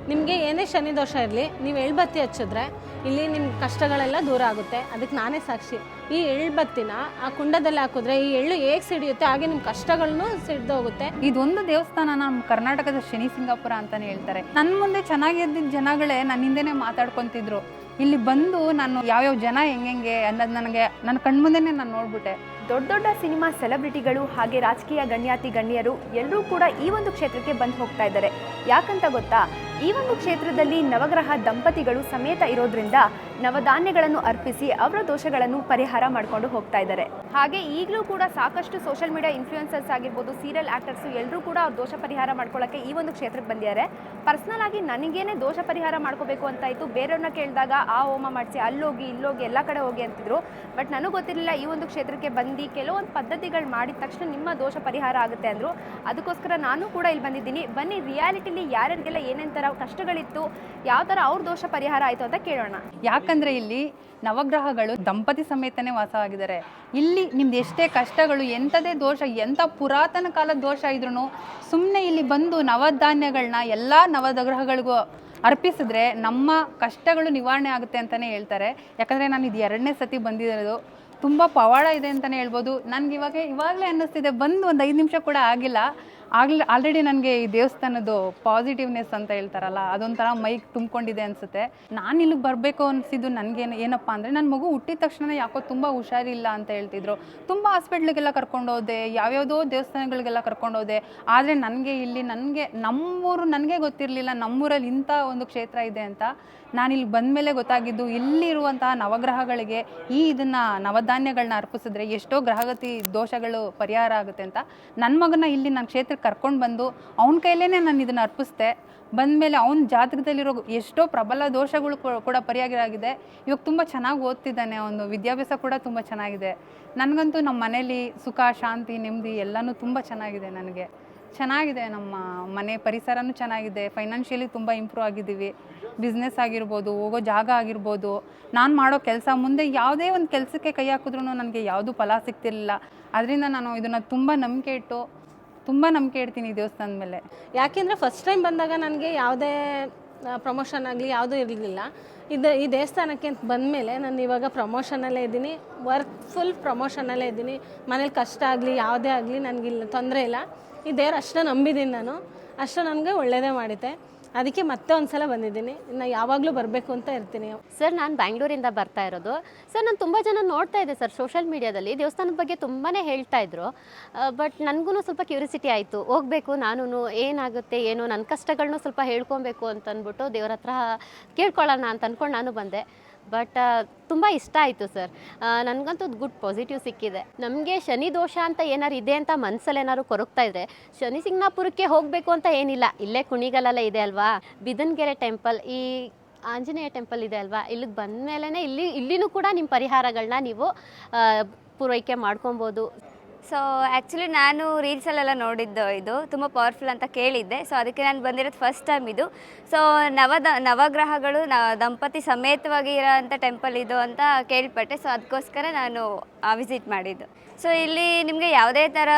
ನಿಮಗೆ ಏನೇ ಶನಿ ದೋಷ ಇರಲಿ, ನೀವು ಎಳ್ಬತ್ತಿ ಹಚ್ಚಿದ್ರೆ ಇಲ್ಲಿ ನಿಮ್ಮ ಕಷ್ಟಗಳೆಲ್ಲ ದೂರ ಆಗುತ್ತೆ. ಅದಕ್ಕೆ ನಾನೇ ಸಾಕ್ಷಿ. ಈ ಎಳ್ಬತ್ತಿನ ಆ ಕುಂಡದಲ್ಲಿ ಹಾಕಿದ್ರೆ ಈ ಎಳ್ಳು ಹೇಗೆ ಸಿಡಿಯುತ್ತೆ ಹಾಗೆ ನಿಮ್ಮ ಕಷ್ಟಗಳನ್ನು ಸಿಡ್ದೋಗುತ್ತೆ. ಇದೊಂದು ದೇವಸ್ಥಾನ ನಮ್ಮ ಕರ್ನಾಟಕದ ಶನಿ ಸಿಂಗಾಪುರ ಅಂತಾನೆ ಹೇಳ್ತಾರೆ. ನನ್ನ ಮುಂದೆ ಚೆನ್ನಾಗಿದ್ದ ಜನಗಳೇ ನನ್ನ ಹಿಂದೆನೇ ಮಾತಾಡ್ಕೊತಿದ್ರು. ಇಲ್ಲಿ ಬಂದು ನಾನು ಯಾವ್ಯಾವ ಜನ ಹೆಂಗೆ ಅನ್ನೋದು ನನ್ನ ಕಣ್ಮುಂದೆನೇ ನಾನು ನೋಡ್ಬಿಟ್ಟೆ. ದೊಡ್ಡ ದೊಡ್ಡ ಸಿನಿಮಾ ಸೆಲೆಬ್ರಿಟಿಗಳು ಹಾಗೆ ರಾಜಕೀಯ ಗಣ್ಯರು ಎಲ್ಲರೂ ಕೂಡ ಈ ಒಂದು ಕ್ಷೇತ್ರಕ್ಕೆ ಬಂದು ಹೋಗ್ತಾ ಇದ್ದಾರೆ. ಯಾಕಂತ ಗೊತ್ತಾ, ಈ ಒಂದು ಕ್ಷೇತ್ರದಲ್ಲಿ ನವಗ್ರಹ ದಂಪತಿಗಳು ಸಮೇತ ಇರೋದ್ರಿಂದ ನವಧಾನ್ಯಗಳನ್ನು ಅರ್ಪಿಸಿ ಅವರ ದೋಷಗಳನ್ನು ಪರಿಹಾರ ಮಾಡಿಕೊಂಡು ಹೋಗ್ತಾ ಇದ್ದಾರೆ. ಹಾಗೆ ಈಗಲೂ ಕೂಡ ಸಾಕಷ್ಟು ಸೋಷಿಯಲ್ ಮೀಡಿಯಾ ಇನ್ಫ್ಲೂಯೆನ್ಸರ್ಸ್ ಆಗಿರ್ಬೋದು, ಸೀರಿಯಲ್ ಆಕ್ಟರ್ಸ್ ಎಲ್ಲರೂ ಕೂಡ ಅವ್ರ ದೋಷ ಪರಿಹಾರ ಮಾಡ್ಕೊಳ್ಳೋಕ್ಕೆ ಈ ಒಂದು ಕ್ಷೇತ್ರಕ್ಕೆ ಬಂದಿದ್ದಾರೆ. ಪರ್ಸ್ನಲ್ ಆಗಿ ನನಗೇನೆ ದೋಷ ಪರಿಹಾರ ಮಾಡ್ಕೋಬೇಕು ಅಂತ ಇತ್ತು. ಬೇರೆಯವ್ರನ್ನ ಕೇಳಿದಾಗ ಆ ಹೋಮ ಮಾಡಿಸಿ ಅಲ್ಲೋಗಿ ಇಲ್ಲೋಗಿ ಎಲ್ಲ ಕಡೆ ಹೋಗಿ ಅಂತಿದ್ರು. ಬಟ್ ನನಗೆ ಗೊತ್ತಿರಲಿಲ್ಲ ಈ ಒಂದು ಕ್ಷೇತ್ರಕ್ಕೆ ಬಂದು ಕೆಲವೊಂದು ಪದ್ಧತಿಗಳು ಮಾಡಿದ ತಕ್ಷಣ ನಿಮ್ಮ ದೋಷ ಪರಿಹಾರ ಆಗುತ್ತೆ ಅಂದರು. ಅದಕ್ಕೋಸ್ಕರ ನಾನು ಕೂಡ ಇಲ್ಲಿ ಬಂದಿದ್ದೀನಿ. ಬನ್ನಿ, ರಿಯಾಲಿಟಿಲಿ ಯಾರ್ಯಾರಿಗೆಲ್ಲ ಏನೇನು ಥರ ಕಷ್ಟಗಳಿತ್ತು, ಯಾವ ಥರ ಅವ್ರ ದೋಷ ಪರಿಹಾರ ಆಯಿತು ಅಂತ ಕೇಳೋಣ. ಯಾಕಂದರೆ ಇಲ್ಲಿ ನವಗ್ರಹಗಳು ದಂಪತಿ ಸಮೇತನೇ ವಾಸವಾಗಿದ್ದಾರೆ. ಇಲ್ಲಿ ನಿಮ್ದು ಎಷ್ಟೇ ಕಷ್ಟಗಳು, ಎಂಥದೇ ದೋಷ, ಎಂಥ ಪುರಾತನ ಕಾಲದ ದೋಷ ಇದ್ರೂ ಸುಮ್ಮನೆ ಇಲ್ಲಿ ಬಂದು ನವಧಾನ್ಯಗಳನ್ನ ಎಲ್ಲ ನವಗ್ರಹಗಳಿಗೂ ಅರ್ಪಿಸಿದ್ರೆ ನಮ್ಮ ಕಷ್ಟಗಳು ನಿವಾರಣೆ ಆಗುತ್ತೆ ಅಂತಲೇ ಹೇಳ್ತಾರೆ. ಯಾಕಂದರೆ ನಾನು ಇದು 2ನೇ ಸತಿ ಬಂದಿರೋದು. ತುಂಬ ಪವಾಡ ಇದೆ ಅಂತಲೇ ಹೇಳ್ಬೋದು. ನನಗೆ ಇವಾಗಲೇ ಅನ್ನಿಸ್ತಿದೆ, ಬಂದು ಒಂದು 5 ನಿಮಿಷ ಕೂಡ ಆಗಿಲ್ಲ, ಆಲ್ರೆಡಿ ನನಗೆ ಈ ದೇವಸ್ಥಾನದ್ದು ಪಾಸಿಟಿವ್ನೆಸ್ ಅಂತ ಹೇಳ್ತಾರಲ್ಲ, ಅದೊಂಥರ ಮೈಕ್ ತುಂಬಿಕೊಂಡಿದೆ ಅನಿಸುತ್ತೆ. ನಾನು ಇಲ್ಲಿಗೆ ಬರಬೇಕು ಅನಿಸಿದ್ದು ಏನಪ್ಪ ಅಂದರೆ, ನನ್ನ ಮಗು ಹುಟ್ಟಿದ ತಕ್ಷಣ ಯಾಕೋ ತುಂಬ ಹುಷಾರಿಲ್ಲ ಅಂತ ಹೇಳ್ತಿದ್ರು. ತುಂಬ ಹಾಸ್ಪಿಟ್ಲಿಗೆಲ್ಲ ಕರ್ಕೊಂಡೋದೆ, ಯಾವ್ಯಾವುದೋ ದೇವಸ್ಥಾನಗಳಿಗೆಲ್ಲ ಕರ್ಕೊಂಡೋದೆ. ಆದರೆ ನಮ್ಮೂರು ನನಗೆ ಗೊತ್ತಿರಲಿಲ್ಲ ನಮ್ಮೂರಲ್ಲಿ ಇಂಥ ಒಂದು ಕ್ಷೇತ್ರ ಇದೆ ಅಂತ. ನಾನಿಲ್ಲಿ ಬಂದಮೇಲೆ ಗೊತ್ತಾಗಿದ್ದು, ಇಲ್ಲಿರುವಂತಹ ನವಗ್ರಹಗಳಿಗೆ ಇದನ್ನು ನವಧಾನ್ಯಗಳನ್ನ ಅರ್ಪಿಸಿದ್ರೆ ಎಷ್ಟೋ ಗ್ರಹಗತಿ ದೋಷಗಳು ಪರಿಹಾರ ಆಗುತ್ತೆ ಅಂತ ನನ್ನ ಮಗನ ಇಲ್ಲಿ ನನ್ನ ಕ್ಷೇತ್ರಕ್ಕೆ ಕರ್ಕೊಂಡು ಬಂದು ಅವನ ಕೈಲೇ ನಾನು ಇದನ್ನು ಅರ್ಪಿಸ್ದೆ. ಬಂದಮೇಲೆ ಅವನ ಜಾತಕದಲ್ಲಿರೋ ಎಷ್ಟೋ ಪ್ರಬಲ ದೋಷಗಳು ಕೂಡ ಪರಿಹಾರ ಆಗಿದೆ. ಇವಾಗ ತುಂಬ ಚೆನ್ನಾಗಿ ಓದ್ತಿದ್ದಾನೆ, ಅವನು ವಿದ್ಯಾಭ್ಯಾಸ ಕೂಡ ತುಂಬ ಚೆನ್ನಾಗಿದೆ. ನನಗಂತೂ ನಮ್ಮ ಮನೇಲಿ ಸುಖ, ಶಾಂತಿ, ನೆಮ್ಮದಿ ಎಲ್ಲನೂ ತುಂಬ ಚೆನ್ನಾಗಿದೆ. ನನಗೆ ಚೆನ್ನಾಗಿದೆ, ನಮ್ಮ ಮನೆ ಪರಿಸರನೂ ಚೆನ್ನಾಗಿದೆ. ಫೈನಾನ್ಷಿಯಲಿ ತುಂಬ ಇಂಪ್ರೂವ್ ಆಗಿದ್ದೀವಿ. ಬಿಸ್ನೆಸ್ ಆಗಿರ್ಬೋದು, ಹೋಗೋ ಜಾಗ ಆಗಿರ್ಬೋದು, ನಾನು ಮಾಡೋ ಕೆಲಸ, ಮುಂದೆ ಯಾವುದೇ ಒಂದು ಕೆಲಸಕ್ಕೆ ಕೈ ಹಾಕಿದ್ರೂ ನನಗೆ ಯಾವುದೂ ಫಲ ಸಿಗ್ತಿರ್ಲಿಲ್ಲ. ಅದರಿಂದ ನಾನು ಇದನ್ನು ತುಂಬ ನಂಬಿಕೆ ಇಡ್ತೀನಿ ಈ ದೇವಸ್ಥಾನದ ಮೇಲೆ. ಯಾಕೆಂದರೆ ಫಸ್ಟ್ ಟೈಮ್ ಬಂದಾಗ ನನಗೆ ಯಾವುದೇ ಪ್ರಮೋಷನ್ ಆಗಲಿ ಯಾವುದೂ ಇರಲಿಲ್ಲ. ಈ ದೇವಸ್ಥಾನಕ್ಕೆ ಅಂತ ಬಂದಮೇಲೆ ನಾನು ಇವಾಗ ಪ್ರಮೋಷನಲ್ಲೇ ಇದ್ದೀನಿ, ಫುಲ್ ಪ್ರಮೋಷನಲ್ಲೇ ಇದ್ದೀನಿ. ಮನೇಲಿ ಕಷ್ಟ ಆಗಲಿ ಯಾವುದೇ ಆಗಲಿ ನನಗಿಲ್ಲ, ತೊಂದರೆ ಇಲ್ಲ. ಈ ದೇವ್ರು ಅಷ್ಟು ನಂಬಿದ್ದೀನಿ ನಾನು, ಅಷ್ಟು ನನಗೆ ಒಳ್ಳೆಯದೇ ಮಾಡಿದ್ದೆ. ಅದಕ್ಕೆ ಮತ್ತೆ ಒಂದ್ಸಲ ಬಂದಿದ್ದೀನಿ. ಇನ್ನು ಯಾವಾಗಲೂ ಬರಬೇಕು ಅಂತ ಇರ್ತೀನಿ. ಸರ್, ನಾನು ಬ್ಯಾಂಗ್ಳೂರಿಂದ ಬರ್ತಾ ಇರೋದು. ಸರ್, ನಾನು ತುಂಬ ಜನ ನೋಡ್ತಾ ಇದ್ದೆ ಸರ್, ಸೋಷಿಯಲ್ ಮೀಡಿಯಾದಲ್ಲಿ ದೇವಸ್ಥಾನದ ಬಗ್ಗೆ ತುಂಬಾ ಹೇಳ್ತಾ ಇದ್ರು. ಬಟ್ ನನಗೂ ಸ್ವಲ್ಪ ಕ್ಯೂರಿಯಾಸಿಟಿ ಆಯಿತು, ಹೋಗಬೇಕು ನಾನು, ಏನಾಗುತ್ತೆ ಏನೋ, ನನ್ನ ಕಷ್ಟಗಳನ್ನೂ ಸ್ವಲ್ಪ ಹೇಳ್ಕೊಬೇಕು ಅಂತಂದ್ಬಿಟ್ಟು ದೇವ್ರ ಹತ್ರ ಕೇಳ್ಕೊಳ್ಳೋಣ ಅಂತ ಅಂದ್ಕೊಂಡು ನಾನು ಬಂದೆ. ಬಟ್ ತುಂಬ ಇಷ್ಟ ಆಯಿತು ಸರ್. ನನಗಂತೂ ಗುಡ್ ಪಾಸಿಟಿವ್ ಸಿಕ್ಕಿದೆ. ನಮಗೆ ಶನಿ ದೋಷ ಅಂತ ಏನಾರು ಇದೆ ಅಂತ ಮನಸ್ಸಲ್ಲಿ ಏನಾದ್ರು ಕೊರಗ್ತಾ ಇದ್ದರೆ ಶನಿ ಸಿಂಗ್ನಾಪುರಕ್ಕೆ ಹೋಗಬೇಕು ಅಂತ ಏನಿಲ್ಲ. ಇಲ್ಲೇ ಕುಣಿಗಲೆಲ್ಲ ಇದೆ ಅಲ್ವಾ, ಬಿದನ್ಗೆರೆ ಟೆಂಪಲ್, ಈ ಆಂಜನೇಯ ಟೆಂಪಲ್ ಇದೆ ಅಲ್ವಾ, ಇಲ್ಲಿಗೆ ಬಂದ ಮೇಲೇ ಇಲ್ಲಿನೂ ಕೂಡ ನಿಮ್ಮ ಪರಿಹಾರಗಳನ್ನ ನೀವು ಪೂರೈಕೆ ಮಾಡ್ಕೊಬೋದು. ಸೊ ಆ್ಯಕ್ಚುಲಿ ನಾನು ರೀಲ್ಸಲ್ಲೆಲ್ಲ ನೋಡಿದ್ದು, ಇದು ತುಂಬ ಪವರ್ಫುಲ್ ಅಂತ ಕೇಳಿದ್ದೆ. ಸೊ ಅದಕ್ಕೆ ನಾನು ಬಂದಿರೋದು ಫಸ್ಟ್ ಟೈಮ್ ಇದು. ಸೊ ನವಗ್ರಹಗಳು ದಂಪತಿ ಸಮೇತವಾಗಿ ಇರೋಂಥ ಟೆಂಪಲ್ ಇದು ಅಂತ ಕೇಳ್ಪಟ್ಟೆ. ಸೊ ಅದಕ್ಕೋಸ್ಕರ ನಾನು ವಿಸಿಟ್ ಮಾಡಿದ್ದು. ಸೊ ಇಲ್ಲಿ ನಿಮಗೆ ಯಾವುದೇ ಥರ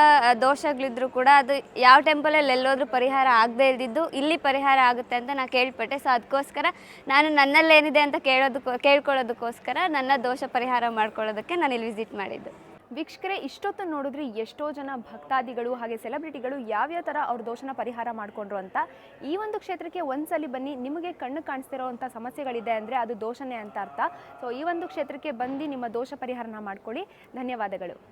ದೋಷಗಳಿದ್ರೂ ಕೂಡ ಅದು ಯಾವ ಟೆಂಪಲಲ್ಲಿ ಎಲ್ಲೋದ್ರೂ ಪರಿಹಾರ ಆಗದೇ ಇದ್ದಿದ್ದು ಇಲ್ಲಿ ಪರಿಹಾರ ಆಗುತ್ತೆ ಅಂತ ನಾನು ಕೇಳ್ಪಟ್ಟೆ. ಸೊ ಅದಕ್ಕೋಸ್ಕರ ನಾನು ನನ್ನಲ್ಲೇನಿದೆ ಅಂತ ಕೇಳ್ಕೊಳ್ಳೋದಕ್ಕೋಸ್ಕರ ನನ್ನ ದೋಷ ಪರಿಹಾರ ಮಾಡ್ಕೊಳ್ಳೋದಕ್ಕೆ ನಾನು ಇಲ್ಲಿ ವಿಸಿಟ್ ಮಾಡಿದ್ದು. ವೀಕ್ಷಕರೇ, ಇಷ್ಟೊತ್ತು ನೋಡಿದ್ರೆ ಎಷ್ಟೋ ಜನ ಭಕ್ತಾದಿಗಳು ಹಾಗೆ ಸೆಲೆಬ್ರಿಟಿಗಳು ಯಾವ್ಯಾವ ಥರ ಅವ್ರ ದೋಷನ ಪರಿಹಾರ ಮಾಡಿಕೊಂಡ್ರು ಅಂತ. ಈ ಒಂದು ಕ್ಷೇತ್ರಕ್ಕೆ ಒಂದ್ಸಲಿ ಬನ್ನಿ, ನಿಮಗೆ ಕಣ್ಣು ಕಾಣಿಸ್ತಿರೋವಂಥ ಸಮಸ್ಯೆಗಳಿದೆ ಅಂದರೆ ಅದು ದೋಷನೇ ಅಂತ ಅರ್ಥ. ಸೊ ಈ ಒಂದು ಕ್ಷೇತ್ರಕ್ಕೆ ಬಂದು ನಿಮ್ಮ ದೋಷ ಪರಿಹಾರನ ಮಾಡ್ಕೊಳ್ಳಿ. ಧನ್ಯವಾದಗಳು.